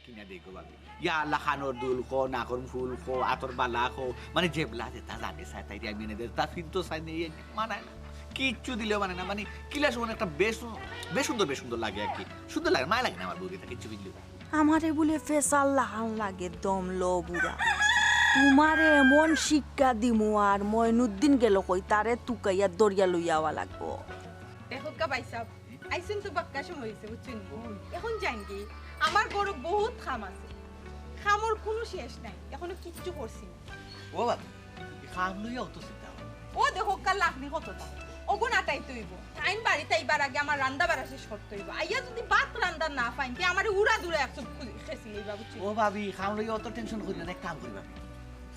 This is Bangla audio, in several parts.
কিনা দেই গো ভাবি ইয়া আল্লাহ খানোর দুল খো নাকর ফুল খো আতর বালা খো মানে জেবলা যেটা জানে চাই তাই আমি এনে দেয় তা কিন্তু চাই নেই মানায় না কিচ্ছু দিলেও মানে না মানে কিলাস মানে একটা বেশ সুন্দর লাগে আর কি সুন্দর লাগে মায় লাগে না আমার বউদিটা কিচ্ছু বুঝলেও আমারে বলে ফেসাল লাহান লাগে দম লো বুড়া তোমারে এমন শিক্ষা দিমু আর মইনুদ্দিন গেল কই তারে তুকাইয়া দরিয়া লইয়াওয়া লাগবো দেখো কা ভাই সাহেব আইসুন তো বাক্কা সময় হইছে বুঝছেন এখন যাইন কি আমার গরু বহুত খাম আছে খামর কোনো শেষ নাই এখনো কিচ্ছু করছি না ও বাবা খাম লইয়া অত চিন্তা ও দেখো কা লাখনি কতটা ওগুন আটাই তৈব টাইম বাড়িতে এইবার আগে আমার রান্না বাড়া শেষ করতে হইব আইয়া যদি ভাত রান্না না পাইন কি আমার উড়া দূরে একশো খেসি লইবা বুঝছি ও ভাবি খাম লইয়া অত টেনশন করি না এক কাম করি ভাবি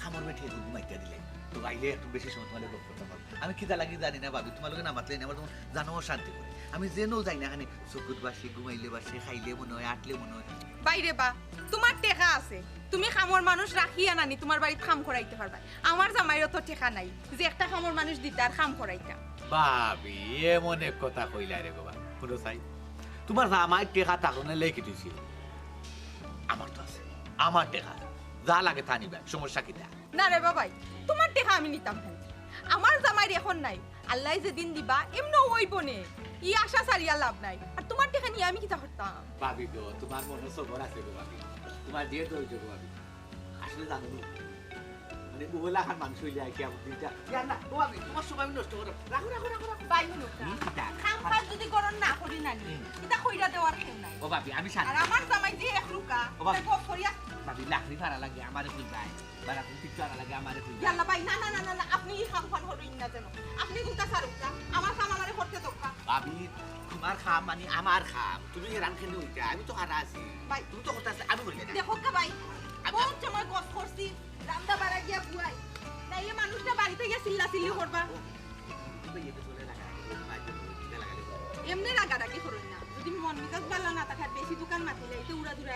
খামর বেঠিয়ে দুধ মাইতে দিলে তো আইলে একটু বেশি সময় তোমার গল্প করতে পারবো আমি খিদা লাগি জানি না ভাবি তোমার লোকে না মাতলে না আমার তোমার জানো শান্তি করে আমি জেনেও যাই না এখানে চকুত বাসি ঘুমাইলে বাসে খাইলে মনে হয় আটলে মনে হয় বাইরে বা তোমার টেকা আছে তুমি খামর মানুষ রাখিয়া নানি তোমার বাড়িতে খাম করাইতে পারবা আমার জামাইরও তো টেকা নাই যে একটা খামর মানুষ দিতে আর খাম করাইতা ভাবি এমন এক কথা কইলা রে বাবা শুনো চাই তোমার জামাই টেকা তাকনে লেখি দিছি আমার তো আছে আমার টেকা যা লাগে তা নিবা সমস্যা কিটা না রে বাবাই তোমার টেকা আমি নিতাম না আমার জামাইর এখন নাই আল্লাহ যে দিন দিবা এমনও হইব নে ই আশা সারিয়া লাভ নাই আর তোমার টেকা নিয়ে আমি কিতা করতাম ভাবি তো তোমার মনে সবর আছে গো ভাবি তোমার দিয়ে ধৈর্য গো ভাবি আসলে জানো না মানে ওলা খান মানুষ হইলে কি আমি দিনটা জান না ও ভাবি তোমার সময় আমি নষ্ট করব রাখো বাই হলো খাম কাজ যদি করন না করি না নি এটা কইরা দেওয়ার কেউ নাই ও ভাবি আমি শান্তি আর আমার জামাই যে এক লুকা গপ করিয়া ভাবি লাকড়ি ফাড়া লাগে আমারে কই যায় বারা কোন কিছু ফাড়া লাগে আমারে কই যায় ইয়াল্লা ভাই না আপনি খাম খান হরুন না জানো আপনি গুনতা সারুকা আমার খাম আমারে করতে দোকা ভাবি তোমার খাম মানে আমার খাম তুমি রান খেলে হইতা আমি তো খারা আছি ভাই তুমি তো কথা আছে আমি বলি না দেখো কা ভাই বহুত সময় গপ করছি রান্দা বাড়া গিয়া বুয়াই না এই মানুষটা বাড়িতে গিয়া চিল্লি করবা এমনি রাগারাগি করুন না যদি মন মিজাজ ভালো না থাকে বেশি দোকান মাতিলে এটা উড়া দূরে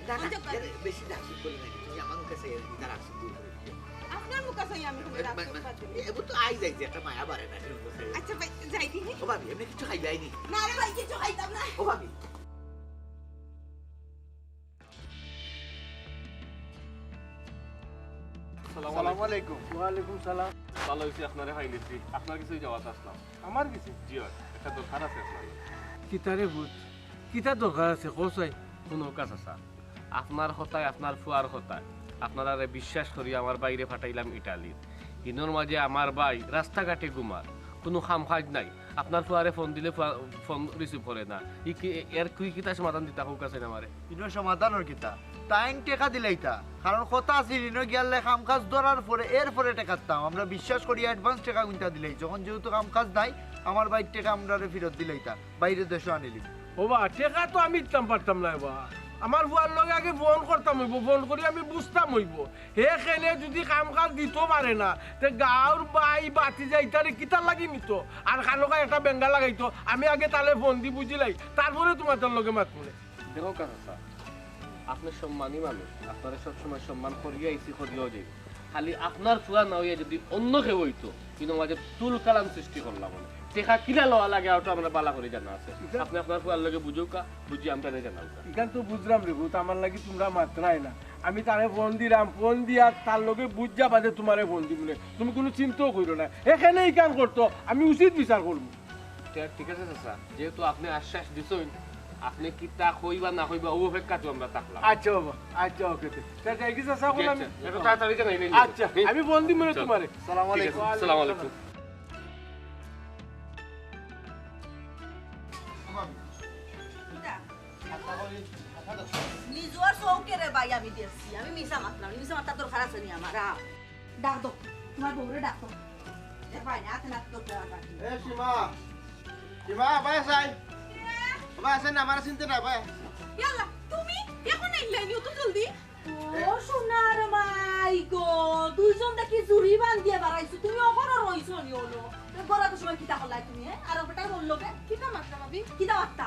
যারা খেতে বেশি দাসি করি না তুমি আমার কাছে দাঁড়া আসি দূর আপনার মুখ কাছে আমি এবার তো আই যাইছে একটা মায়া বাড়ে না আচ্ছা ভাই যাই দিই ও ভাবি এমনি কিছু খাইবাই নি না রে ভাই কিছু খাইতাম না ও ভাবি আসসালামু আলাইকুম। ওয়া আলাইকুম সালাম। ভালো হইছে আপনারে হাইলেছি। আপনার কিছু যাওয়াত আসলাম। আমার কিছু? জি হয়। একটা দরকার আছে আপনার। কিতারে বুঝ কিতা দরকার আছে কোসাই কোনো কাজ আছে আপনার হতায় আপনার ফুয়ার হতায় আপনারা বিশ্বাস করি আমার বাইরে ফাটাইলাম ইটালির ইনোর মাঝে আমার ভাই রাস্তাঘাটে ঘুমার কোনো খাম খাজ নাই আপনার ফুয়ারে ফোন দিলে ফোন রিসিভ করে না এর কুই কিতা সমাধান দিতা হোক আছে না আমারে ইনো সমাধানের কিতা টাইম টেকা দিলাইতা কারণ কথা আছে ইনো গিয়ালে কাম কাজ ধরার পরে এরপরে টেকাতাম আমরা বিশ্বাস করি অ্যাডভান্স টাকা গুনতা দিলাই যখন যেহেতু কাম কাজ নাই আমার বাইক টাকা আমরা ফেরত দিলাইতা বাইরে দেশে আনিলি ওবা টেকা তো আমি দিতাম পারতাম না বা আমার বুয়ার লগে আগে ফোন করতাম হইব ফোন করি আমি বুঝতাম হইব হে খেলে যদি কাম কাজ দিত পারে না তে গাঁর বাই বাতি যাইতারে কিতার লাগি নিত আর খানোকা একটা বেঙ্গা লাগাইতো আমি আগে তালে ফোন দি বুঝিলাই তারপরে তোমার তার লগে মাত মনে দেখো কাজ আছে আপনি সম্মানী মানুষ আপনারা সবসময় সম্মান করিয়া আইসি করিয়াও যাই খালি আপনার ফুয়া না হইয়া যদি অন্য কেউ হইতো কিন্তু মাঝে তুল কালাম সৃষ্টি করলাম টেকা কিনা লওয়া লাগে ওটা আমরা বালা করে জানা আছে আপনি আপনার ফুয়ার লগে বুঝুকা বুঝি আমরা জানাও এখান তো বুঝলাম রে ভূত আমার লাগি তোমরা মাত্রাই না আমি তারে ফোন দিলাম ফোন দিয়া তার লগে বুঝা বাদে তোমারে ফোন দিব তুমি কোনো চিন্তাও করো না এখানেই কাম করতো আমি উচিত বিচার করবো ঠিক আছে চাচা যেহেতু আপনি আশ্বাস দিছেন আপনি কি তা কইবা না কইবা ও অপেক্ষা তো আমরা থাকলাম আচ্ছা বাবা আচ্ছা ওকে তাই কি চাচা বললাম একটু তাড়াতাড়ি জানাইলেন আচ্ছা আমি ফোন দিব না তোমারে আসসালামু আলাইকুম আসসালামু আলাইকুম নিজর চৌকে রে ভাই আমি দেখছি আমি মিশা মাতলাম মিশা মাতার দরকার আছে নি আমার ডাক দো তোমার বউরে ডাক দো এ ভাই না আতে না দরকার আছে এ সীমা ভাই সাই ভাই সাই না আমার চিন্তা না ভাই ইয়াল্লা তুমি এখন আইলাই নিও তো জলদি ও সোনার মাই গো দুইজন দেখি জুরি বান্ধিয়া বাড়াইছো তুমি ওখানে রইছো নি ওলো গড়া তো সময় কিতা হলাই তুমি আর ওটা বললো কে কিতা মাত্রা ভাবি কিতা মারতা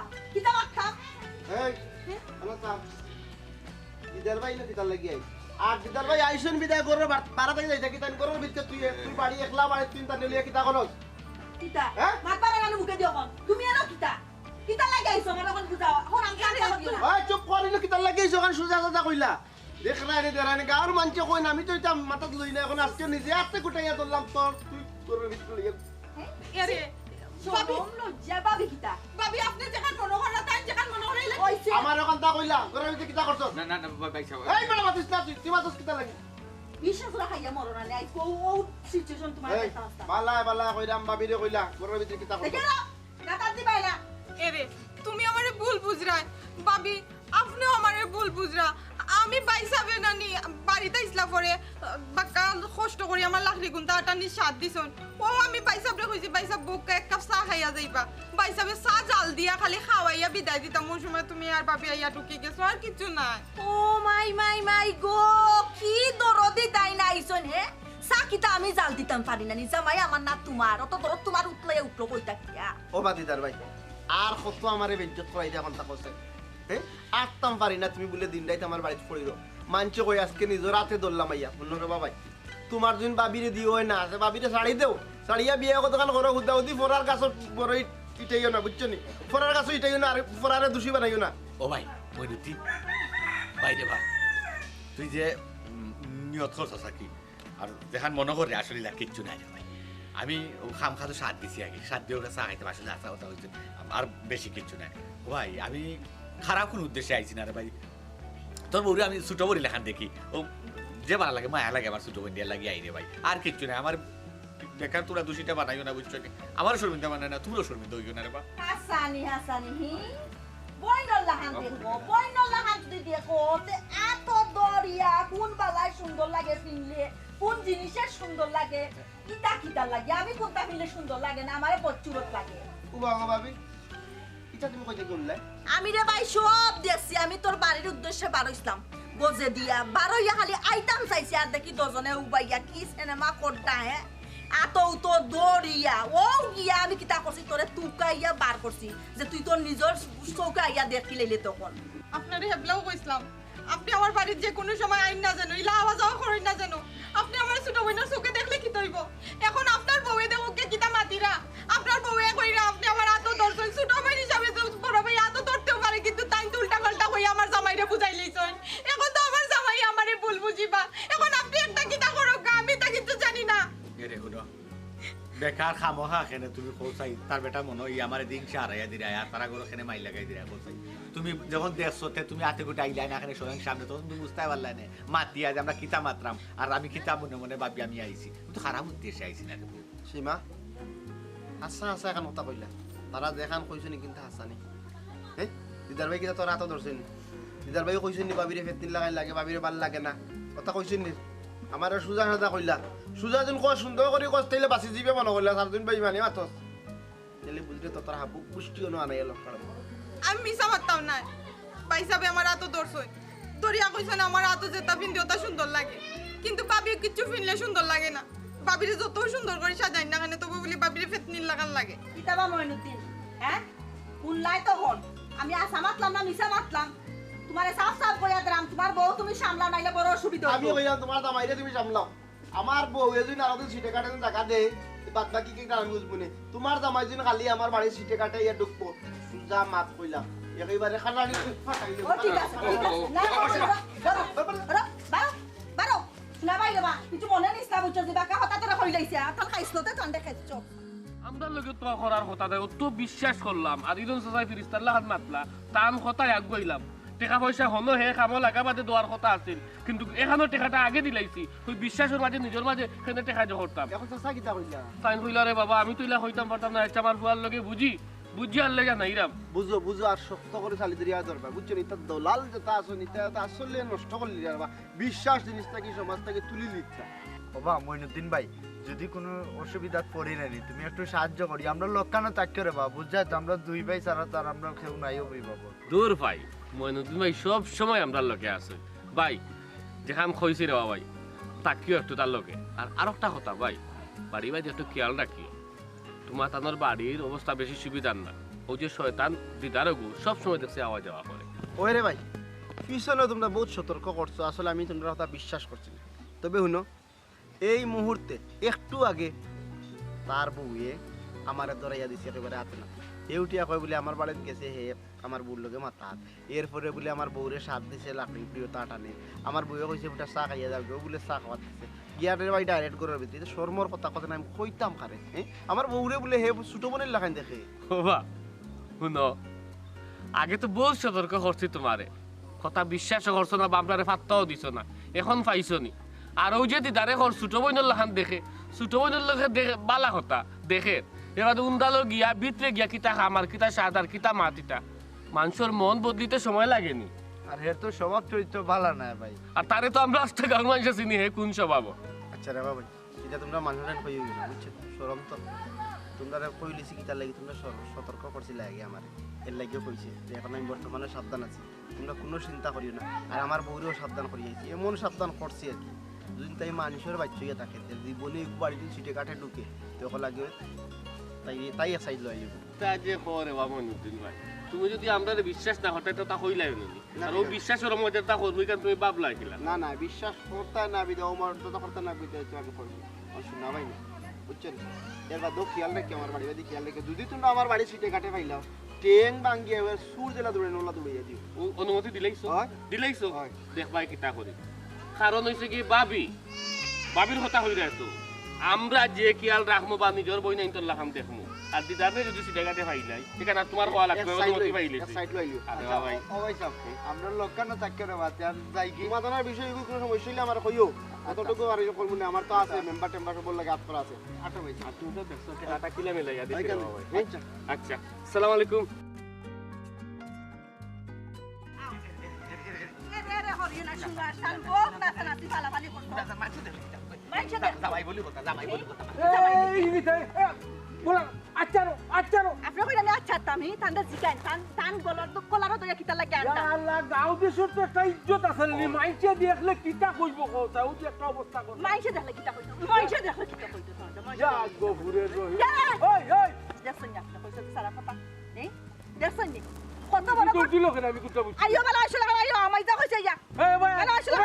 এই হ্যালো সাম বিদার ভাই না কিতার লাগি আই আর বিদার ভাই আইছন বিদায় করব বারা থেকে যাইতা কিতান করব বিতে তুই বাড়ি একলা বাড়ি তিনটা নিলিয়া কিতা করস কিতা হ্যাঁ? মাত পারা গানে মুখে দিও কোন তুমি এনো কিতা কিতা লাগাইছো আমার এখন বুঝাও এখন আমি আর কইও না ওই চুপ করিল কিতা লাগিয়েছো কারণ সোজা সাজা কইলা দেখ না রে দেরানি গাঁর মানছে কই না আমি তো এটা মাথাত লই না এখন আজকে নিজে হাতে কুটাইয়া ধরলাম তোর তুই তোর ভিতরে আরে ভাবি সরম লজ্জা ভাবি কিতা ভাবি আপনি যেখান মনে করেন তাই যেখান মনে করেন কইছে আমার এখন তা কইলা ঘরের ভিতরে কিতা করছ না না না ভাই সাহেব এই বড় মাতিস না তুই মাতাস কিতা লাগি বিশ্বাস রাখাইয়া মরনা নাই আই ও সিচুয়েশন তোমার এই কাছে আসতা বালা বালা কইরাম বাবিরে কইলা ঘরের ভিতরে কিতা করছ দেখে না গাতা দিবাই না এরে তুমি আমারে ভুল বুঝরা ভাবি আপনিও আমারে ভুল বুঝরা আমি বাইসাবে নানি বাড়িতে ইসলা পরে বাক্কা কষ্ট করি আমার লাকড়ি গুনতা টানি সাত দিছন ও আমি বাইসাবরে কইছি বাইসাব বুক এক কাপ চা খাইয়া যাইবা বাইসাবে চা জাল দিয়া খালি খাওয়াইয়া বিদায় দিতাম ওই সময় তুমি আর ভাবি আইয়া ঢুকে গেছো আর কিছু নাই ও মাই গো কি দরদি তাই না আইছন হে সাকিতা আমি জাল দিতাম পারি না নিজা মাই আমার না তোমার অত দরদ তোমার উঠলে উঠলো কইতা কিয়া ও বাদিদার ভাই আর কত আমারে বেজ্জত করাই দিয়া কোনটা কইছে হ্যাঁ আসতাম পারি না তুমি বলে দিন রাইতে আমার বাড়িতে পড়িরো মানছে কই আজকে নিজের রাতে ধরলাম আইয়া বললো বাবাই তোমার দিন বাবিরে দিও না আছে বাবিরে শাড়ি দেও শাড়িয়া বিয়ে কতক্ষণ ঘরে হুদা হুদি ফোরার গাছত বড় ইটাইও না বুঝছো নি ফোরার গাছ ইটাইও না আর ফোরারে দোষী বানাইও না ও ভাই মইনুদ্দিন বাইরে ভাই তুই যে নিয়ত করছস কি আর দেখান মনে করে আসলে না কিচ্ছু নাই রে ভাই আমি ও খাম খাতো সাত দিছি আগে সাত দিয়ে ওটা চা খাইতে আসলে আসা কথা হয়েছে আর বেশি কিচ্ছু নাই ও ভাই আমি খারাপ কোনো উদ্দেশ্যে আইছি না রে ভাই তোর বউরে আমি ছোট বড়ি লেখান দেখি ও যে ভালো লাগে মায়া লাগে আমার ছোট বোন দিয়ে লাগিয়ে আই রে ভাই আর কিচ্ছু নাই আমার বেকার তোরা দোষীটা বানাইও না বুঝছো নি আমারও শর্মিন্দা বানায় না তুমিও শর্মিন্দা হইও না রে বা হাসানি হি বইনল্লাহ হান দেখো বইনল্লাহ হান যদি দেখো তে এত দরিয়া কোন বালাই সুন্দর লাগে পিনলে কোন জিনিসের সুন্দর লাগে কিতা কিতা লাগে আমি কোনটা পিনলে সুন্দর লাগে না আমারে বচ্চুরত লাগে ও বাবা বাবি এটা তুমি কইতে গল্লা আমি রে ভাই সব দেখছি আমি তোর বাড়ির উদ্দেশ্যে বারইছিলাম গজে দিয়া বারইয়া খালি আইতাম চাইছি আর দেখি দজনে উবাইয়া কি সিনেমা করতা হে আতো তো দরিয়া ও গিয়া আমি কিতা করছি তোরে তুকাইয়া বার করছি যে তুই তোর নিজের চৌকাইয়া দেখি লইলে তখন আপনারে হেবলাও কইছিলাম আপনি আমার বাড়ির যে কোনো সময় আইন না জানো ইলা আওয়াজ করেন না জানো আপনি আমার ছোট বোনের চোখে দেখলে কি তৈব এখন আপনার বউয়ে দেখোকে কিতা মাতিরা আপনার বউয়ে কইরা আপনি আমার এত দর্শন ছোট ভাই হিসাবে তো বড় ভাই এত ধরতেও পারে কিন্তু তাই তো উল্টা পাল্টা হই আমার জামাইরে বুঝাই লইছন এখন তো আমার জামাই আমারে ভুল বুঝিবা এখন আপনি একটা কিতা করো আমি তা কিন্তু জানি না এরে হুনো বেকার খামোহা খেনে তুমি কোসাই তার বেটা মনে হয় আমার দিন সারাইয়া দিরা আর তারা গরো খেনে মাই লাগাই দিরা কোসাই তুমি যখন দেখছো তে তুমি হাতে গুটা আইলাই না এখানে স্বয়ং সামনে তখন তুমি বুঝতে পারলাই না মাতিয়া যে আমরা কিতা মাত্রাম আর আমি কিতা মনে মনে ভাবি আমি আইছি তো খারাপ উদ্দেশ্যে আইছি না রে সীমা হাসা হাসা এখন কথা কইলা তারা দেখান কইছো নি কিন্তু হাসা নি হ্যাঁ দিদার ভাই কিতা তোর হাত ধরছে নি দিদার ভাই কইছো নি বাবিরে ফেতিন লাগাই লাগে বাবিরে ভাল লাগে না কথা কইছো নি আমার সুজা সাজা কইলা সুজা দিন কয় সুন্দর করে কষ্ট তাইলে বাসি যাবে মনে কইলা সারদিন ভাই মানে মাতস তাইলে বুঝলে তো তোর হাবু পুষ্টিও না আনাই লোক আমি মিছা মারতাম না পাইসাবে আমার এত দর্শন দরিয়া কইছেন আমার এত যেটা ভিডিওটা সুন্দর লাগে কিন্তু বাবি কিছু ফিনলে সুন্দর লাগে না বাবিরে যত সুন্দর করে সাজাই না কেন তবু বলি বাবিরে ফেতনির লাগান লাগে কিতাবা মইনুদ্দিন হ্যাঁ উনলাই তো হল আমি আশা মাতলাম না মিছা মাতলাম তোমারে সাফ সাফ কইয়া দিলাম তোমার বউ তুমি সামলাও নাইলে বড় অসুবিধা আমি কইলাম তোমার দামাইরে তুমি সামলাও আমার বউ এদিন আর ওদিন সিটে কাটে টাকা দে বাদ বাকি কি আমি বুঝবো না তোমার জামাই দিন খালি আমার বাড়ির সিটে কাটে ইয়া ঢুকবো সুজা মাত কইলাম একেবারে খানানি ফাটাই ও ঠিক আছে না বারো বারো না বাইরে বা কিছু মনে নিস না বুঝছো যে বাকা হঠাৎ করে হইলাইছে আর খাইছো তে তন্ডে খাইছো আমরা লগে তো করার কথা দেয় তো বিশ্বাস করলাম আর ইদন সাজাই ফিরিস্তার লাহাত মাতলা তান কথায় আগুইলাম টাকা পয়সা হলো হে খামো লাগা বাদে দেওয়ার কথা আছিল কিন্তু এখানেও টাকাটা আগে দিলাইছি ওই বিশ্বাসের মাঝে নিজের মাঝে সেখানে টাকা করতাম এখন চাচা কিতা কইলা তাই কইলা রে বাবা আমি তো ইলা হইতাম পারতাম না একটা আমার ফুয়ার লগে বুঝি আর লেগা নাই রাম বুঝো বুঝো আর শক্ত করে চালি দিয়া দরকার বুঝছো নি তার দলাল যেটা আছে নিতে আসলে নষ্ট করলি বা বিশ্বাস জিনিসটা কি সমাজ থেকে তুলি লিখতা বাবা মইনুদ্দিন ভাই যদি কোনো অসুবিধা পড়ি নাই তুমি একটু সাহায্য করি আমরা লোকানো তাক্য রে বাবা বুঝাই তো আমরা দুই ভাই ছাড়া তো আর আমরা কেউ নাই হবি বাবা দূর ভাই মইনুদ্দিন ভাই সব সময় আমরা লগে আছে ভাই যেখান খইছি রে ভাই তাকিও একটু তার লগে আর আরেকটা কথা ভাই বাড়ি ভাই একটু খেয়াল রাখিও তোমার তানোর বাড়ির অবস্থা বেশি সুবিধার না ওই যে শয়তান দিদারগু সব সময় দেখছে আওয়াজ যাওয়া করে ওই রে ভাই পিছনে তোমরা বহুত সতর্ক করছো আসলে আমি তোমরা কথা বিশ্বাস করছি না তবে শুনো এই মুহূর্তে একটু আগে তার বউয়ে আমার দরাইয়া দিছে একেবারে হাতে না উঠিয়া কয় বলে আমার বাড়িতে গেছে হে আমার বউর লগে মাতাত এরপরে বলে আমার বউরে সাথ দিছে লাকড়ি প্রিয়তা টানে আমার বউয়ে কইছে ওটা চা খাইয়া যাবে ও বলে চা খাওয়াতেছে গিয়ারের ভাই ডাইরেক্ট করার ভিতরে শর্মর কথা কথা আমি কইতাম কারে হ্যাঁ আমার বউরে বলে হে ছোট বোনের লাগান দেখে বাবা শুনো আগে তো বহুত সতর্ক করছি তোমারে কথা বিশ্বাস করছো না বাপলারে ফাত্তাও দিছ না এখন পাইছো নি আর ওই যে দিদারে ঘর ছোট বোনের লাখান দেখে ছোট বোনের লোকে দেখে বালা কথা দেখে এবার উন্দালো গিয়া ভিতরে গিয়া কিতা খামার কিতা সাদার কিতা মাতিটা মানুষের মন বদলিতে সময় লাগেনি আর হের তো স্বভাব চরিত্র ভালো না ভাই। আর তারে তো আমরা আজকে গাঁর মানুষ চিনি হে কোন স্বভাব আচ্ছা রে বাবা এটা তোমরা মানুষের কই গেল বুঝছো শরম তো তোমরা কইলিছি কিতা লাগি তোমরা সতর্ক করছিলে আগে আমারে এর লাগিও কইছে যে এখন আমি বর্তমানে সাবধান আছি তোমরা কোনো চিন্তা করিও না আর আমার বউরেও সাবধান করিয়েছি এমন সাবধান করছি আর কি যদি তাই মানুষের বাচ্চা হইয়া থাকে জীবনে বাড়িতে ছিটে কাঠে ঢুকে তখন লাগে তাই এক সাইড লই যাবো তা যে করে বাবা মইনুদ্দিন ভাই তুমি যদি আমরা বিশ্বাস না হতে তো তা হইলাই নি আর ও বিশ্বাসের মধ্যে তা করবি কারণ তুমি বাবলা কিলা না না বিশ্বাস করতে না বিদে ওমর তো করতে না বিদে আগে পড়বি শোনা ভাই না বুঝছেন এবার দো খেয়াল রাখি আমার বাড়ি বাড়ি খেয়াল রেখে যদি তোমরা আমার বাড়ি ছিটে কাটে পাইলাও ট্রেন ভাঙ্গিয়ে এবার সুর জেলা দৌড়ে নোলা দৌড়ে দিও অনুমতি দিলাইছো হয়। দিলাইছো হয়। দেখ ভাই কিতা করি কারণ হইছে কি বাবির কথা হই রাখতো আমরা যে খেয়াল রাখবো বা নিজের বই নাই তোর লাখাম দেখবো আর দিদারে যদি সিটাগাতে পাইলাই এখানে তোমার কোয়া লাগবে অনুমতি পাইলে সাইড লইলিও আরে ভাই ও ভাই সাহেব আমরা লক্ষ্য না চাকরি বাতে আর যাই কি সমাধানের বিষয়ে কোনো সমস্যা হইলে আমার কইও এতটুকু আর এই করবো না আমার তো আছে মেম্বার টেম্বার সব লাগে আপনার আছে আটা ভাই আর তুমি তো দেখছো টাকা কিলা মিলাইয়া দিতে ওইখানে। ভাই আচ্ছা আচ্ছা আসসালামু আলাইকুম রে হরিনা শুনা শান বোক না নাতি ফালাফালি করতো মাইছে দেখ জামাই বলি কথা জামাই বলি কথা এই নিতে বলা আচ্ছারো আচ্ছারো আপনি কইরা নে আচ্ছা তামি তান্ডা জিকান তান গলার তো কলার তো কিতা লাগে আনতা আল্লাহ গাঁও দেশের তো একটা ইজ্জত আছে নি মাইছে দেখলে কিতা কইব কথা ও যে একটা অবস্থা কর মাইছে দেখলে কিতা কইতো মাইছে দেখলে কিতা কইতো যা গফুরে রহি ওই ওই দেখছেন না আপনি কইছো সারা কথা এই দেখছেন নি কত বড় তুই দিল কেন আমি কুত্তা বুঝছি আইও বালা আসলে আইও আমাই যা কইছে ইয়া এই ভাই বালা আসলে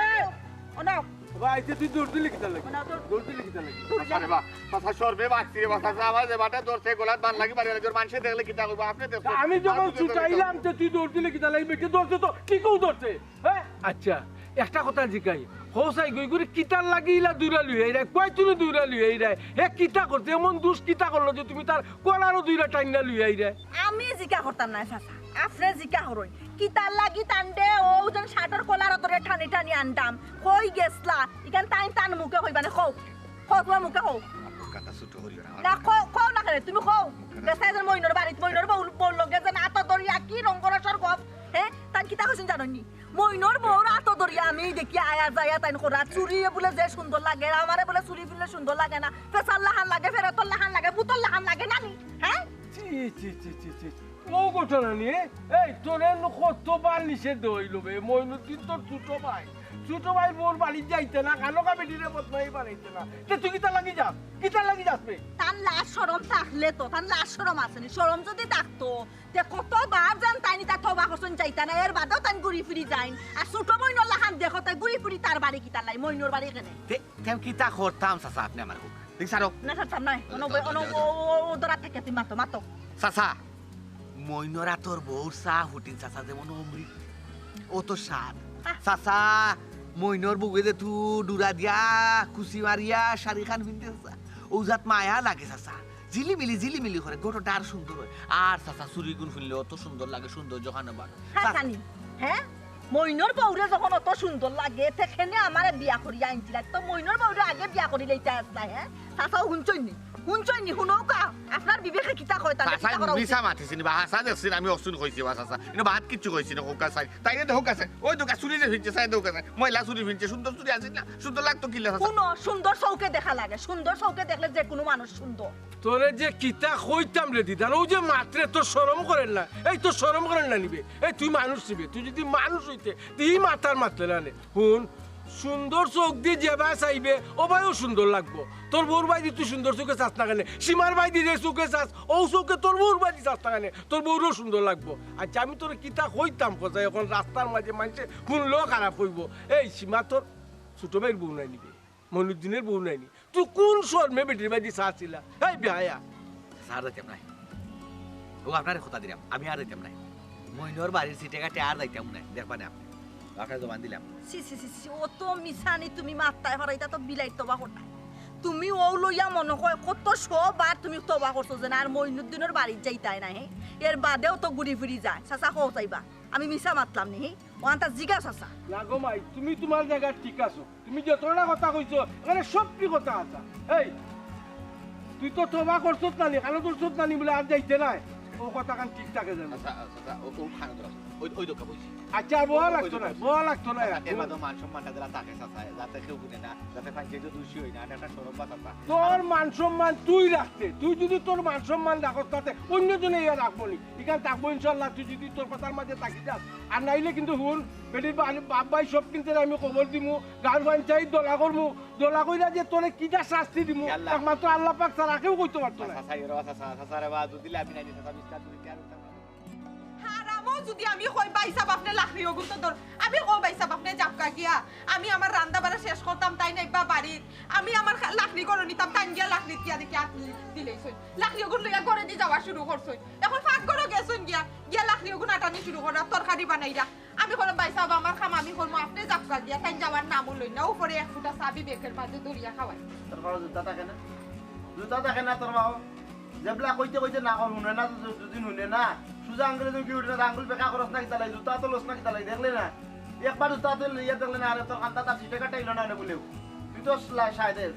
ও নাও ভাই তুই দৌড় দিলি কিতা লাগি দৌড় দিলি কিতা লাগি আরে বাহ কথা সরবে বাচ্চি বাচ্চা আওয়াজ বাটা দরছে গোলাত বান লাগি বাড়ি লাগি মানুষ দেখলে কিতা কইবো আপনি দেখো আমি যখন ছুটাইলাম তো তুই দৌড় দিলি কিতা লাগি বেটে দৌড়ছে তো ঠিকও দৌড়ছে হ্যাঁ আচ্ছা একটা কথা জিকাই হোসাই গই করে কিতার লাগিলা দূরা লুই এই রে কই তুমি দূরা লুই এই রে হে কিতা করতে এমন দুষ কিতা করলো যে তুমি তার কোলারও দুইরা টাইনা লুই এই রে আমি জিকা করতাম না চাচা আপনি জিকা হরই কিতার লাগি টানডে ও যেন শার্টের কলার ধরে টানি টানি আনতাম কই গেছলা ইখান তান মুখে কইবা না কও তোমার মুখে কও কথা ছোট হইল না না কও না কেন তুমি কও দেখাই যেন মইনর বাড়িত মইনর বউর লগে যেন আত দরিয়া কি রঙ্গর সর্গপ হ্যাঁ তান কিতা কইছেন জানোনি মইনর বউর আত দরিয়া আমি দেখি আয়া যায়া তাইন করা চুরি বলে যে সুন্দর লাগে আমারে বলে চুরি ফিরলে সুন্দর লাগে না ফেসাল লাহান লাগে ফেরতল লাহান লাগে পুতল লাহান লাগে নানি হ্যাঁ চি চি চি চি চি ও ঘটনা নিয়ে এই তোর কতবার নিষেধ হইল বে মইনুদ্দিন তোর ছোট ভাই বোর বাড়ি যাইতে না কালো কাবেটিরে বদমাই বানাইতে না তে তুই কিতা লাগি যাস বে তান লাশ শরম থাকলে তো তান লাশ শরম আসেনি শরম যদি থাকতো তে কতবার জান তাইনি তা থবা করছেন যাইতা না এর বাদেও তান ঘুরি ফিরি যাইন আর ছোট মইনর লাহান দেখো তাই ঘুরি ফিরি তার বাড়ি কিতা লাই মইনর বাড়ি এখানে তেম কিতা করতাম চাচা আপনি আমার দেখ সারো না ছাড়তাম নাই ও দরা থেকে তুই মাতো চাচা মইনরা তোর বউর চা হুটিন চাচা যেমন অমৃত ও তো স্বাদ চাচা মইনর বউয়ে যে তু ডুরা দিয়া কুচি মারিয়া শাড়ি খান পিনতে চাচা ও জাত মায়া লাগে চাচা জিলিমিলি করে গোটটা আর সুন্দর হয় আর চাচা চুরি গুণ ফিরলে অত সুন্দর লাগে সৌন্দর্য খানে বার হ্যাঁ মইনর বউরে যখন অত সুন্দর লাগে সেখানে আমার বিয়া করিয়া আনছিল তো মইনর বউরে আগে বিয়া করি লইতে আসলা হ্যাঁ চাচাও শুনছইনি শুনৌ কা আপনার বিবেকে কিতা কয় তাহলে চাচা মিছা মাতিছিনি বা হাসা দেখছিনি আমি অসুন কইছি বা চাচা ইনো বাত কিচ্ছু কইছি না হোকা চাই তাইরে দেখো কাছে ওই দোকা চুরি যে ফিনছে চাই দোকা চাই ময়লা চুরি ফিনছে সুন্দর চুরি আছে না সুন্দর লাগতো কিলা চাচা শুনো সুন্দর চৌকে দেখা লাগে সুন্দর চৌকে দেখলে যে কোনো মানুষ সুন্দর তোরে যে কিতা কইতাম রে দিদার ও যে মাত্রে তোর শরম করেন না এই তোর শরম করেন না নিবে এই তুই মানুষ নিবে তুই যদি মানুষ হইতে তুই মাথার মারতে না নে হুন সুন্দর চোখ দিয়ে যে ভাই চাইবে ও ভাইও সুন্দর লাগবো তোর বউর ভাই তুই সুন্দর চোখে চাস না কেন সীমার ভাই দিয়ে চোখে চাস ও চোখে তোর বউর ভাই চাস না কেন তোর বউরও সুন্দর লাগবো আচ্ছা আমি তোর কিতা কইতাম কোথায় এখন রাস্তার মাঝে মানুষে শুনলেও খারাপ হইব এই সীমা তোর ছোট ভাইয়ের বউ নাই নিবে মইনুদ্দিনের বউ নাই নি তুই কোন শর্মে বেটির বাড়ি চাচ্ছিলা এই বিহায়া সার দেখে নাই ও আপনার কথা দিলাম আমি আর যাইতাম না মইনুর বাড়ির সিটে কাটে আর যাইতাম না দেখবা না আপনি আপনার জবান দিলাম সি সি সি সি ও তো মিছানি তুমি মাত্তায় হরাইতা তো বিলাই তবা করতা তুমি ও লইয়া মনে কয় কত সবার তুমি তবা করছো যে না আর মইনুদ্দিনের বাড়ির যাইতাই না হে এর বাদেও তো ঘুরি ফিরি যায় চাচা কও চাইবা আমি মিছা মাতলাম নি হে ওয়ান্তা জিগা চাচা না গো মাই তুমি তোমার জায়গা ঠিক আছো তুমি যতটা কথা কইছো এখানে সত্যি কথা আছে এই তুই তো তবা করছত নানি কালো করছত নানি বলে আর যাইতে নাই ও কথা কান ঠিক থাকে জানো ও খানা ধরা ওই দোকা বলছি আচ্ছা বল লাগতো না এর মাঝে মান সম্মানটা দিলা তাকে চাচা যাতে কেউ বুঝে না যাতে ফাঁসি তো দোষী হই না একটা সরব বা চাচা তোর মান সম্মান তুই রাখতে তুই যদি তোর মান সম্মান রাখস তাতে অন্যজনে ইয়া রাখবো নি এখানে থাকবো ইনশাল্লাহ তুই যদি তোর কথার মাঝে থাকি যাস আর নাইলে কিন্তু শুন বেটির বাপ ভাই সব কিন্তু আমি খবর দিমু গাঁর পঞ্চায়েত দলা কইরা যে তোরে কিটা শাস্তি দিমু একমাত্র আল্লাহ পাক ছাড়া কেউ কইতে পারতো না চাচা রে বা যদি আমি নাই চাচা বিস্তার তুমি কেন হারামো যদি আমি কই বাইসাব আপনি লাখরি ওগুন তো ধর আমি কই বাইসাব আপনি জাপকা গিয়া আমি আমার রান্দা বাড়া শেষ করতাম তাই না একবার বাড়ির আমি আমার লাখরি করে নিতাম তাই গিয়া লাখরি দিয়া দেখি আত দিলেইছই লাখরি ওগুন লইয়া ঘরে দি যাওয়া শুরু করছই এখন ফাঁক করে গেছন গিয়া লাখরি ওগুন আটানি শুরু করা তরকারি বানাইরা আমি কোন বাইসাব আমার খাম আমি করবো আপনি জাপকা গিয়া তাই যাওয়ার নামও লই না উপরে এক ফুটা চাবি বেকের মাঝে দরিয়া খাওয়াই তোর ঘরে জুতা থাকে না তোর মা যেবলা কইতে না কর শুনে না যদি শুনে না সুজা আঙ্গুলে তুমি কি উঠে না আঙ্গুল বেকা করস না কি তালাই জুতা তো লস না কি তালাই দেখলে না একবার জুতা তো লইয়া দেখলে না আরে তোর কান্তা তার সিটে কাটাইলো না বলেও তুই তো শায়দের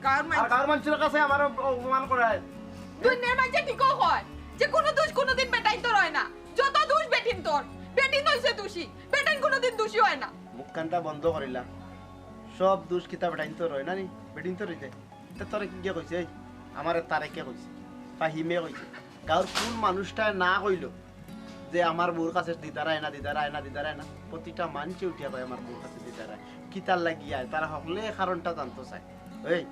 কার মানুষের কাছে আমার অপমান করায় তুই নে মাঝে ঠিক হয় যে কোনো দোষ কোনোদিন বেটাই তোর হয় না যত দোষ বেটিন তোর বেটিন হইছে দোষী বেটাইন কোনোদিন দোষী হয় না মুখখানটা বন্ধ করিলা সব দোষ কিতা বেটাইন তোর হয় না নি বেটিন তোর হইতে তা তোরে কি কইছে আমারে তারে কে কইছে ফাহিমে কইছে গাঁর কোন মানুষটা না কইল যে আমার বউর কাছে দিদারায় না প্রতিটা মানুষে উঠিয়া কয় আমার বউর কাছে দিদারায় কিতার লাগিয়া তারা হকলে কারণটা জানতে চায় এই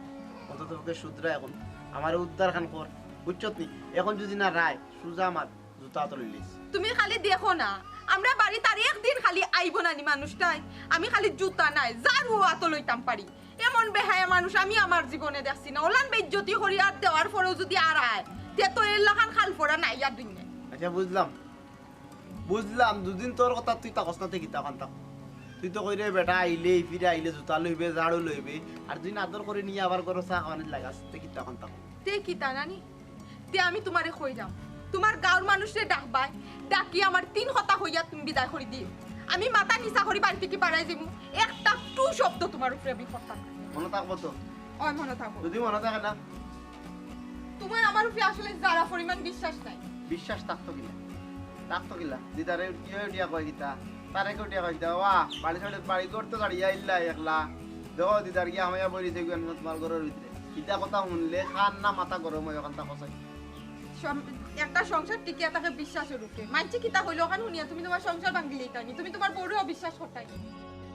অন্তত তোকে শুধরা এখন আমার উদ্ধার খান কর বুঝছত নি এখন যদি না রায় সুজা আমার জুতা তো লইলিস তুমি খালি দেখো না আমরা বাড়ি তার একদিন খালি আইব না নি মানুষটাই আমি খালি জুতা নাই যার হুয়া তো লইতাম পারি এমন বেহায়া মানুষ আমি আমার জীবনে দেখছি না ওলান বেজ্জতি করি আর দেওয়ার পরেও যদি আর আয় তে তো এর লাখান খাল ফোড়া নাই আর দিনে আচ্ছা বুঝলাম দুদিন তোর কথা তুই তাকস না থেকে তাকান তাক তুই তো কইরে বেটা ফিরে আইলে জুতা লইবে ঝাড়ু লইবে আর তুই আদর করে নিয়ে আবার করো চা খাওয়ানি লাগাস তে কি তাকান তাক তে কি তা নানি তে আমি তোমারে কইরাম তোমার গাঁর মানুষরে ডাকবাই ডাকি আমার 3 কথা হইয়া তুমি বিদায় করে দিও আমি মাথা নিচা করি বাড়ি থেকে পাড়াই যাবো একটা টু শব্দ তোমার উপরে আমি করতাম মনে থাকবো তো ওই মনে থাকো যদি মনে থাকে না তোমার আমার উপরে আসলে যারা পরিমাণ বিশ্বাস নাই বিশ্বাস থাকতো কিলা দিদারে উঠিয়া কয় গীতা তারে কে উঠিয়া কয় গীতা ওয়া বাড়ি করতে দাঁড়িয়ে আইলা একলা দেখো দিদার গিয়া আমায়া বলিছে তোমার ঘরের ভিতরে কিতা কথা শুনলে খান না মাথা গরম হয় ওখানটা কষাই একটা সংসার টিকিয়া তাকে বিশ্বাসের উপরে মানছি কিতা হইলো ওখানে শুনিয়া তুমি তোমার সংসার ভাঙিলেই তাই তুমি তোমার বউরে অবিশ্বাস করতাই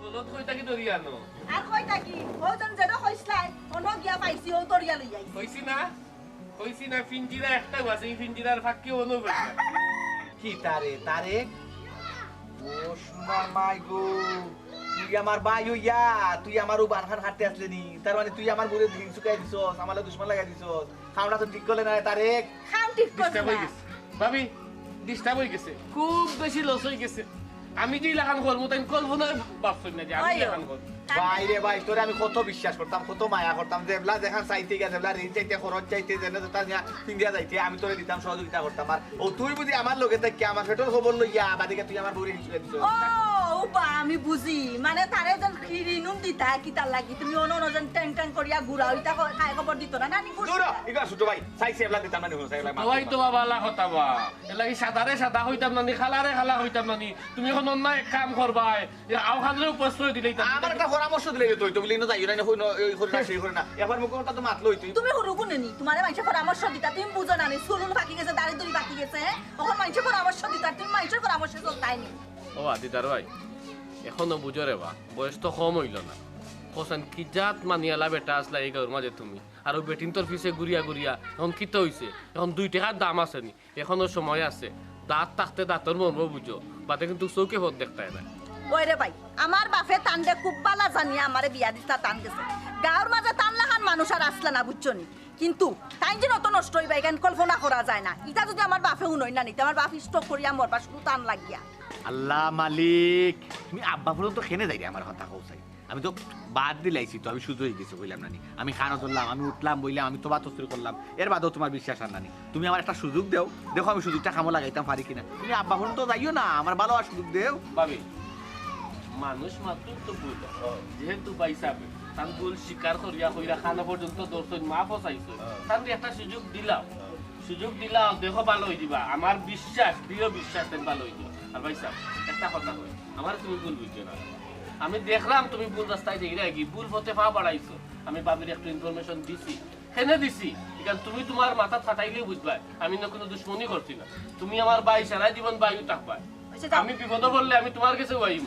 বলত কইতা কি দরিয়ানো আর কইতা কি ও জন যেটা কইছলাই অন্য গিয়া পাইছি ও দরিয়া লই আইছি কইছি না ফিঞ্জিরা একটা আছে এই ফিঞ্জিরার ফাঁকি অনুভব কি তারে ও সোনা মাই গো তুই আমার ভাই হইয়া তুই আমার ও বানখান হাঁটতে আসলে নি তার মানে তুই আমার বুড়ে দিন শুকাই দিছস আমালে দুশমন লাগাই দিছস খাওয়াটা তো ঠিক করলে না তারে খাম ঠিক করছ ডিস্টার্ব হয়ে গেছে ভাবি ডিস্টার্ব হয়ে গেছে খুব বেশি লস হয়ে গেছে আমি যে লাগান করবো তাই কল্পনা ভাবছি না যে আমি লাগান করবো ভাই রে ভাই তোরে আমি কত বিশ্বাস করতাম কত মায়া করতাম যেবলা দেখান চাইতে গিয়া যেবলা ঋণ চাইতে খরচ চাইতে যেন যেটা ইন্ডিয়া যাইতে আমি তোরে দিতাম সহযোগিতা করতাম আর ও তুই বুঝি আমার লগে থাকি আমার পেটর খবর লইয়া বাদিকে তুই আমার বউরে হিসুকে দিছস ও বা আমি বুঝি মানে তারে যেন খিরিনুন দিতা কি তার লাগি তুমি অনজন ট্যাং ট্যাং করিয়া ঘুরা হইতা খাই খবর দিত না নানি দূর ইগা ছোট ভাই চাইছে এবলা দিতাম না নিহু চাইলা ওই তো বাবা লা কথা বা এলাকি সাদারে সাদা হইতাম না খালারে খালা হইতাম না তুমি এখন অন্য এক কাম করবাই আও খানরে উপস্থিত দিলেই আমার একটা পরামর্শ দিলে তুই তো বলি না যাই না হই না এই করে না সেই করে না এখন মুখটা তো মাতলই তুই তুমি হুরু গুনে নি তোমারে মাইছে পরামর্শ দিতা তুমি বুঝো না নি সুলুন ফাকি গেছে দাড়ি দড়ি বাকি গেছে ওখন মাইছে পরামর্শ দিতা তুমি মাইছে পরামর্শ চলতাই নি ও আদিদার ভাই এখনো বুঝো রে বা বয়স তো কম হইল না কোসান কি জাত মানিয়ালা বেটা আসলা এই গাঁর মাঝে তুমি আর বেটিন তোর পিছে গুড়িয়া এখন কি তো হইছে এখন 2 টাকার দাম আছে নি এখনো সময় আছে দাঁত থাকতে দাঁতর মর্ম বুঝো বাতে কিন্তু চৌকে ভোট দেখতাই না ওই রে ভাই আমার বাপে টানলে খুব বালা জানিয়া আমারে বিয়া দিতা টান গেছে গাঁর মাঝে টানলাহান মানুষ আর আসলা না বুঝছো নি কিন্তু তাই যে অত নষ্ট হইবা এখান কল্পনা করা যায় না ইটা যদি আমার বাপে শুনই না নিতে আমার বাপ স্টক করিয়া মরবা শুধু টান লাগিয়া আল্লাহ মালিক তুমি আব্বা পর্যন্ত খেনে যাই রে আমার কথা কৌসাই আমি তো বাদ দিলাইছি তো আমি সুযোগ হয়ে গেছি বললাম নানি আমি খানা ধরলাম আমি উঠলাম বললাম আমি তো বাতস্ত্রী করলাম এর বাদেও তোমার বিশ্বাস আর নানি তুমি আমার একটা সুযোগ দেও দেখো আমি সুযোগটা কামো লাগাইতাম পারি কিনা তুমি আব্বা পর্যন্ত যাইও না আমার ভালো আর সুযোগ দেও ভাবি মানুষ মাত্র তো ভুল যেহেতু পাইছাবে তার ভুল স্বীকার করিয়া কইরা খানা পর্যন্ত দর্শন মা ফসাইছো তার একটা সুযোগ দিলাম দেখো ভালো হয়ে দিবা আমার বিশ্বাস প্রিয় বিশ্বাস তেন ভালো হয়ে যাবে আর ভাইসা একটা কথা কই আমার তুমি ভুল বুঝছো না আমি দেখলাম তুমি ভুল রাস্তায় দেখি রাখি ভুল পথে পা বাড়াইছো আমি বাবির একটু ইনফরমেশন দিছি হেনে দিছি কারণ তুমি তোমার মাথা ফাটাইলেই বুঝবা আমি না কোনো দুশ্মনী করছি না তুমি আমার ভাই সারা জীবন বায়ু থাকবা আমি বিপদ বললে আমি তোমার কাছে যাইব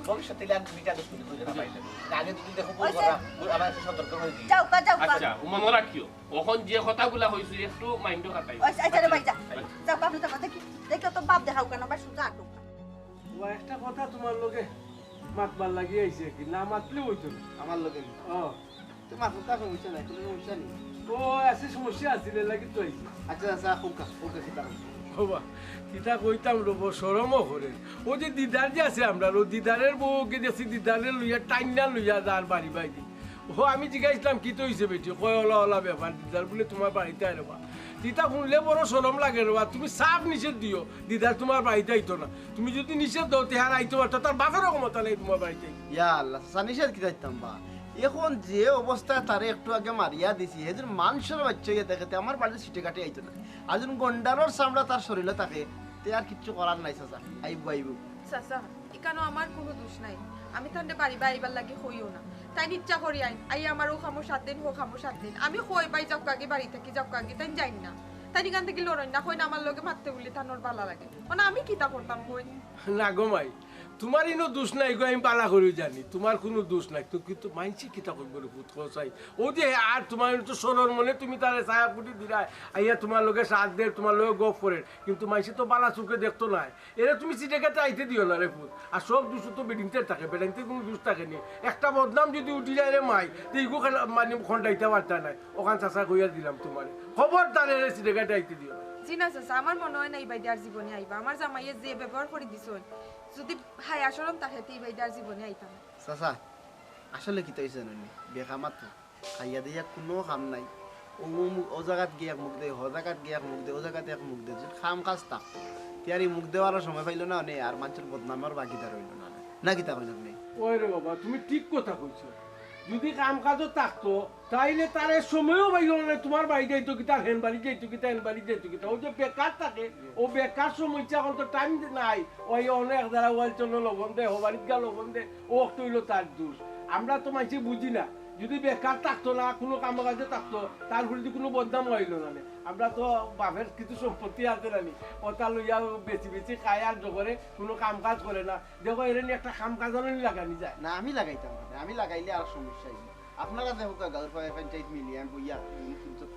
ভবিষ্যতে আমি দুইটা দোষ করি দুইটা পাইলে আগে যদি দেখো ভুল করা আবার সতর্ক হয়ে দিই যাও যাও আচ্ছা মনে রাখিও এখন যে কথাগুলা হইছে একটু মাইন্ড খাটাই আচ্ছা রে ভাই যা যাও বাপ যাও দেখি দেখো তো বাপ দেখাও কেন বা সুজা আটু ও একটা কথা তোমার লগে মাতবার লাগি আইছে কি না মাতলে হইতো না আমার লগে ও তোমার কথা সমস্যা নাই কোনো সমস্যা নেই ও আছে সমস্যা আছে লাগি তো আইছে আচ্ছা আচ্ছা হুকা খিতা বাবা কিতা কইতাম রব শরমও করে ও যে দিদার যে আছে আমরা ও দিদারের বউকে দেখছি দিদারের লইয়া টাইনা লইয়া যার বাড়ি বাইদি ও আমি জিজ্ঞাসলাম কি তো হইছে বেটি কয় ওলা ওলা ব্যাপার দিদার বলে তোমার বাড়িতে আয় রবা তিতা শুনলে বড় শরম লাগে রবা তুমি সাফ নিষেধ দিও দিদার তোমার বাড়িতে আইতো না তুমি যদি নিষেধ দাও তেহার আইতো পারতো তার বাপেরও ক্ষমতা নেই তোমার বাড়িতে ইয়া আল্লাহ সানিশের কি যাইতাম বা এখন যে অবস্থায় তারে একটু আগে মারিয়া দিছি সেদিন মানুষের বাচ্চা গিয়ে দেখে আমার বাড়িতে সিটে কাটে আইতো না আজন গন্ডারর চামড়া তার শরীরে থাকে তে আর কিচ্ছু করার নাই চাচা আইব চাচা এখানে আমার কোনো দোষ নাই আমি তাহলে বাড়ি বাইবার লাগে হইও না তাই ইচ্ছা করি আই আমার ও খামো 7 দিন হো খামো 7 দিন আমি কই পাই যাও কাগে বাড়ি থেকে যাও কাগে তাই যাই না তাই এখান থেকে লড়াই না কই না আমার লগে মারতে বলি তানোর ভালো লাগে মানে আমি কিতা করতাম কই না গো মাই তোমার ইনো দোষ নাই গো আমি পালা করে জানি তোমার কোনো দোষ নাই তো কিন্তু মাইনছি কিতা করবো রে পুত কসাই ও যে আর তোমার তো সোনর মনে তুমি তারে ছায়া ফুটি দিলা আইয়া তোমার লোকে সাথ দে তোমার লোকে গপ করে কিন্তু মাইসি তো বালা চোখে দেখতো না এরা তুমি সিটে কাটে আইতে দিও না রে পুত আর সব দোষ তো বেডিংতে থাকে বেডিংতে কোনো দোষ থাকে নি একটা বদনাম যদি উঠি যায় রে মাই তো ইগো মানে খন্ডাইতে পারতা নাই ওখান চাষা কইয়া দিলাম তোমার খবর তারে সিটে কাটে আইতে দিও না জি না চাচা আমার মনে হয় না এই বাইদার জীবনে আইবা আমার জামাইয়ে যে ব্যবহার করে দিছ যদি হাই আচরণ থাকে এই বাইদার জীবনে আইতাম চাচা আসলে কি তৈছে ননি বেকামাত খাইয়া দিয়া কোনো কাম নাই ও জায়গাত গিয়ে মুখ দে ও জায়গাত গিয়ে মুখ দে ও জায়গাতে এক মুখ দে যদি খাম কাজ থাকতো তিয়ারি মুখ দেওয়ার সময় পাইল না নে আর মানুষের বদনামের বাকিটা রইল না না কিতা কইল নেই ওই রে বাবা তুমি ঠিক কথা কইছো যদি কাম কাজও থাকতো তাইলে তার সময়ও পাইল না তোমার বাড়ি যাইতো কি তার হেন বাড়ি যাইতো কি তার বাড়ি যাইতো কি ও যে বেকার থাকে ও বেকার সমস্যা এখন তো টাইম নাই ওই অনেক দ্বারা ওয়াল চলো লবণ দে ও বাড়িতে গা লবণ দে ও হইলো তার দোষ আমরা তো মাইছি বুঝি না যদি বেকার থাকতো না কোনো কাম কাজে থাকতো তার প্রতি কোনো বদনাম হইল না আমরা তো বাপের কিছু সম্পত্তি আছে না ওটা লইয়া বেশি বেশি খায় আর জগরে কোনো কাম কাজ করে না দেখো এর একটা কাম কাজ লাগানি যায় না আমি লাগাইতাম আমি লাগাইলে আর সমস্যা আপনারা দেখো গাঁর পঞ্চায়েত মিলিয়ে আমি বইয়া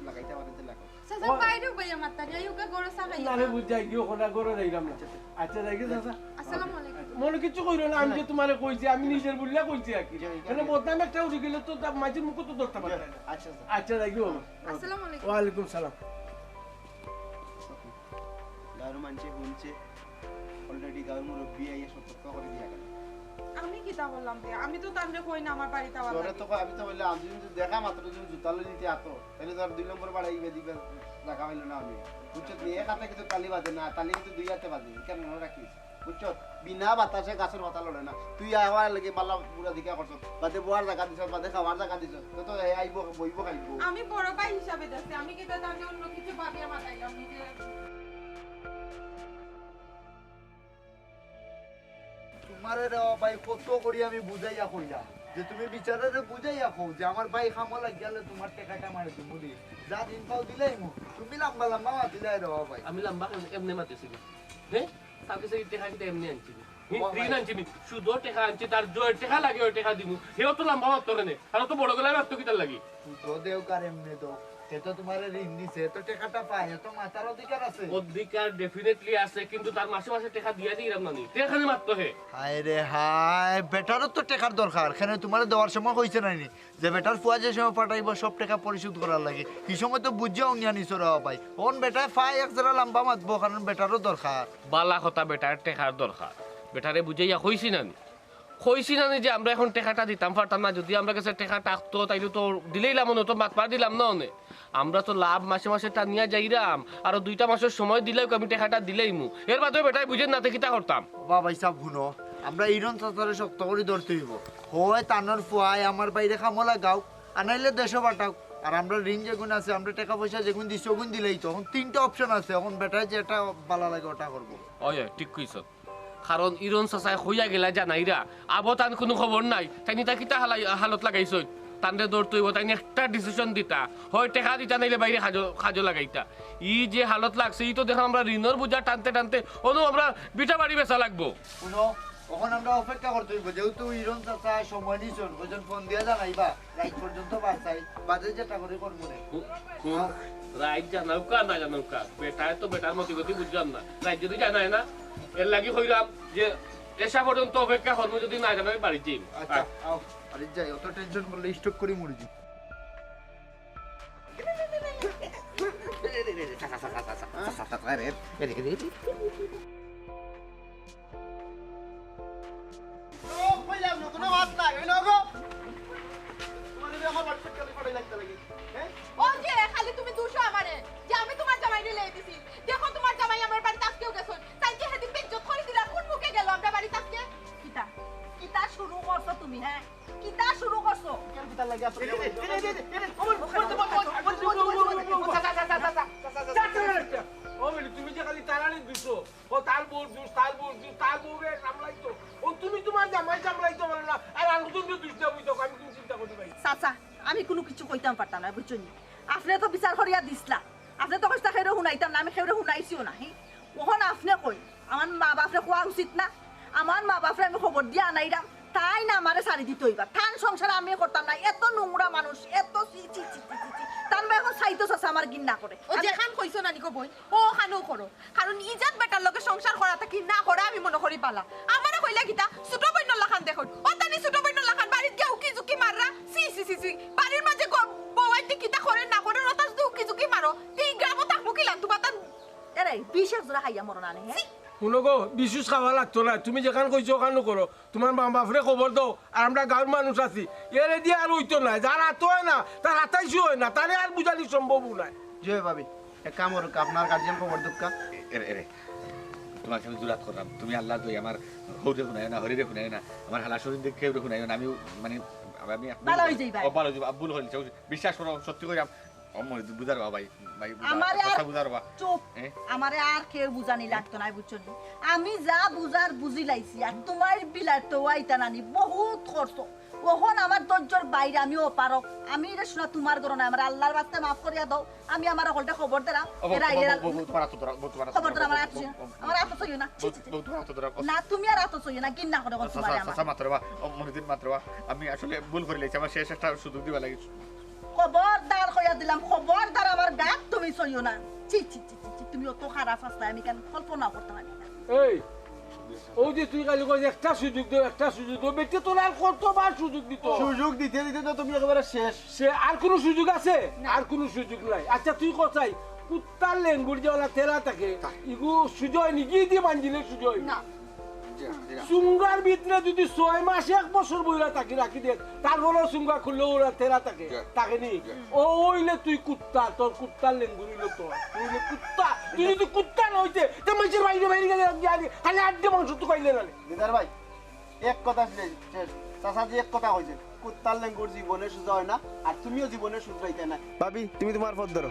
লাগাইতে পারেন লাগাও চাচা বাইরেও বাইয়া মাত্তা যাই ওকে গরো সাগাই না রে বুঝাই গিয়ে ওখানে গরো যাইলাম না আচ্ছা যাই গিয়ে চাচা আসসালামু আলাইকুম মনে কিছু কইরো না আমি যে তোমারে কইছি আমি নিজের বলিয়া কইছি আর কি মানে বদনাম একটা উঠে গেলে তো মাঝের মুখ তো ধরতে পারবে না আচ্ছা আচ্ছা যাই গিয়ে আসসালামু আলাইকুম ওয়ালাইকুম সালাম গাঁর মানুষে শুনছে অলরেডি গাঁর মুরব্বী আইয়া সতর্ক করে দিয়া গেল আমি কিতা বললাম তে আমি তো তামরে কই না আমার বাড়িতে আওয়া তোরে তো আমি তো বললাম আমি যদি দেখা মাত্র যদি জুতা লই দিতে আতো তাহলে তো আর 2 নম্বর বাড়াইবে দিবে রাখা হইল না আমি বুঝছো তুই এক হাতে কিছু তালি বাজে না তালি কিন্তু 2 হাতে বাজে কেন মনে রাখিস বুঝছো বিনা বাতাসে গাছের পাতা লড়ে না তুই আওয়ার লাগে মাল্লা পুরা দিকা করছ বাদে বোয়ার জায়গা দিছ বাদে খাওয়ার জায়গা দিছ তো তো আইবো বইবো খাইবো আমি বড় ভাই হিসাবে দেখছি আমি কিতা জানি অন্য কিছু ভাবিয়া মাথাইলাম নিজে তোমারে রে ভাই কত করি আমি বুঝাইয়া কইলা যে তুমি বিচারে বুঝাইয়া কও যে আমার ভাই খামো লাগিয়ালে তোমার টাকাটা মারে তুমি যা দিন পাও দিলাই মু তুমি লম্বা লম্বা দিলাই রে ভাই আমি লম্বা এমনি মাতিছি হ্যাঁ তার কাছে টাকা কিটা এমনি আনছি ঋণ আনছি শুধু টাকা আনছি তার জয় টাকা লাগে ওই টাকা দিব সেও তো লম্বা মাত্র নে আর তো বড় গলায় মাত্র কিটার লাগি তো দেও কার এমনি তো সে তো তোমার ঋণ দিছে, তো টাকাটা পায়, তো মাথার অধিকার আছে। অধিকার ডেফিনেটলি আছে, কিন্তু তার মাসে মাসে টাকা দিয়ে দিলাম না নি টাকা মাত্র হে। হায় রে হায়, বেটারও তো টাকার দরকার। কেন তোমার দেওয়ার সময় হয়েছে নাইনি যে বেটার ফুয়া যে সময় পাঠাইব সব টাকা পরিশোধ করার লাগে, কি সময় তো বুঝাও নিয়া নিচর পাই। ওন বেটায় ফাই এক জোড়া লাম্বা মাতবো, কারণ বেটারও দরকার। বালা কথা বেটার টাকার দরকার, বেটারে বুঝাইয়া কইছি না নি যে আমরা এখন টাকাটা দিতাম পারতাম না। যদি আমরা কাছে টাকা থাকতো তাইলে তো দিলেইলাম না, তো মাতপা দিলাম না অনে। আমরা তো লাভ মাসে মাসে টানিয়া যাইরাম, আর 2টা মাসের সময় দিলেও আমি টাকাটা দিলেইমু। এর বাদে বেটাই বুঝেন না কিতা করতাম। বাবা হিসাব শুনো, আমরা ইরন চাচারে শক্ত করে ধরতে হইব। হয় তানোর ফুয়ায় আমার বাইরে খামলা গাও, আনাইলে দেশও পাঠাও। আর আমরা ঋণ যেগুন আছে, আমরা টাকা পয়সা যেগুন দিচ্ছি ওগুন দিলেই তো। এখন 3টা অপশন আছে, এখন বেটায় যেটা ভালো লাগে ওটা করবো। ওই ঠিক কইছ, কারণ ইরন চাচাই হইয়া গেলা জানাইরা আবো তান কোনো খবর নাই। তাই তা কিতা হালত লাগাইছ তানরে দৌড় তৈব, তাই একটা ডিসিশন দিতা, হয় টেকা দিতা নাইলে বাইরে খাজো লাগাইতা। ই যে হালত লাগছে ই তো দেখো আমরা ঋণর বোঝা টানতে টানতে অনু আমরা বিটা বাড়ি বেচা লাগবো। শুনো, এখন আমরা অপেক্ষা করতে হইব, যেহেতু ইরন চাচা সময় নিছন, ওজন ফোন দিয়া জানাইবা রাত পর্যন্ত বাঁচাই, বাজে যেটা করে করবো না। রাইট জানাও কা না জানাও কা, বেটায় তো বেটার মতি গতি বুঝলাম না। রাইট যদি জানায় না, এর লাগি হইলাম যে এসা পর্যন্ত অপেক্ষা করবো, যদি না জানাই বাড়ি যাই। আচ্ছা আও, আরে যাই, অত টেনশন করলে স্টক করে মরে যাই। ও যে খালি তুমি দুশো আমারে যে আমি তোমার জামাই রে লই দিছি। দেখো তোমার জামাই আমার বাড়ি আজকেও গেছ, তাই কি হেদিন বেজ্জত করে দিলা। কোন মুখে গেল আমরা বাড়ি আজকে? কিতা কিতা শুরু করছো তুমি? হ্যাঁ, কিতা শুরু করছো? তুমি যে খালি তারানি দিছো, ও তার বউ জুস, তার বউ জুস, তার বউরে সামলাইতো, ও তুমি তোমার জামাই সামলাইতো পারো না। আর আমি তুমি দুষ্টা বইতো, আমি তুমি চিন্তা করতে পারি। চাচা, আমি কোনো কিছু কইতাম পারতাম না, বুঝছো নি? আপনি তো বিচার করিয়া দিসলা, আপনি তো কইতা খেয়ে শুনাইতাম না, আমি খেয়ে শুনাইছিও না। ওখানে আপনি কই আমার মা বাপরে কোয়া উচিত না? আমার মা বাপরে আমি খবর দিয়া আনাইরাম, তাই না আমারে সারি দিতে হইবা। থান সংসার আমি করতাম না, এত নোংরা মানুষ, এত চি চি চি চি চি। তার এখন চাইতো চাচা আমার গিন না করে। ও যেখান কইছো না নিকো বই, ও খানো করো। কারণ ইজাত বেটার লগে সংসার করাটা কি না করে আমি মনে করি পালা। আমারে কইলা কিতা ছোট বইন লাখান দেখুন, ও তানি ছোট বইন লাখান বাড়িত গিয়া উকি ঝুঁকি মাররা। সি সি সি সি, বাড়ির মাঝে বউয়াইতে কিতা করে না করে রতা যদি উকি ঝুঁকি মারো, এই গ্রামও থাকবো কিলাম তোমার তান। এরে বিশেষ জোড়া খাইয়া মরনা নেই। হ্যাঁ, শুনো গো, বিশুষ খাওয়া লাগতো না, তুমি যেখান কইছো ওখানে করো। তোমার মা বাপরে খবর দাও, আর আমরা গাঁর মানুষ আছি, এরে দিয়ে আর হইতো না। যার হাত হয় না তার হাতাইছি হয় না, তারে আর বুঝানি সম্ভব নাই। জয় ভাবি, এক কাম করুক, আপনার গার্জিয়ান খবর দুঃখা। এরে তোমাকে আমি জুরাত করলাম, তুমি আল্লাহ দই আমার হৌরে শুনাই না, হরিরে শুনাই না, আমার হালা শরীর দেখে কেউ শুনাই না। আমি মানে আমি ভালো হয়ে যাই ভাই, ভালো হয়ে যাবো, ভুল হয়েছে, বিশ্বাস করো, সত্যি করে বুঝার ভাই ভাই আমারে আর বুঝার বা চুপ, আমারে আর কেউ বুঝানি লাগতো না, বুঝছো নি? আমি যা বুঝার বুঝি লাইছি, আর তোমার বিলার তো আইতা নানি বহুত খরচ। ওখন আমার ধৈর্যর বাইরে আমিও পারো। আমি রে শোনা তোমার গরো না, আমার আল্লাহর বাস্তে মাফ করিয়া দাও। আমি আমার হলটা খবর দিলাম, এরা এরা খবর দিলাম, আমার আতো চইও না, না তুমি আর আতো চইও না, কিন না করে তোমার আমার মাত্রবা মনিদিন মাত্রবা আমি আসলে ভুল করে লাইছি, আমার শেষ একটা সুযোগ দিবা লাগে। খবরদার কইয়া দিলাম, খবরদার আমার গাত তুমি চইও না। চি চি চি চি, তুমি অত খারাপ আসলে আমি কেন কল্পনা করতে পারি না। এই ও যে তুই কালি কই একটা সুযোগ দাও, একটা সুযোগ দাও, বেটে তোর আর কতবার সুযোগ দিত? সুযোগ দিতে দিতে তো তুমি একেবারে শেষ। সে আর কোনো সুযোগ আছে? আর কোনো সুযোগ নাই। আচ্ছা তুই কোথায় কুত্তার লেঙ্গুর যে ওলা তেরা থাকে, ইগু সুজয় নিগি দিয়ে বাঞ্জিলে সুজয় না, সুঙ্গার ভিতরে যদি 6 মাস 1 বছর বইরা থাকি রাখি দেখ, তারপরে সুঙ্গা খুললে ওরা তেরা থাকে তাকে নি। ও ওইলে তুই কুত্তা, তোর কুত্তার লেঙ্গুর হইলো তোর, তুই হইলে কুত্তা। তুই যদি কুত্তা নইতে তো মানুষের বাইরে বাইরে গেলে খালি আড্ডে মাংস তো পাইলে না। দিদার ভাই, এক কথা শেষ। চাচাজি এক কথা কইছে, কুত্তার লেঙ্গুর জীবনে সুজা হয় না, আর তুমিও জীবনে সুজরাইতে না। ভাবি, তুমি তোমার পথ ধরো।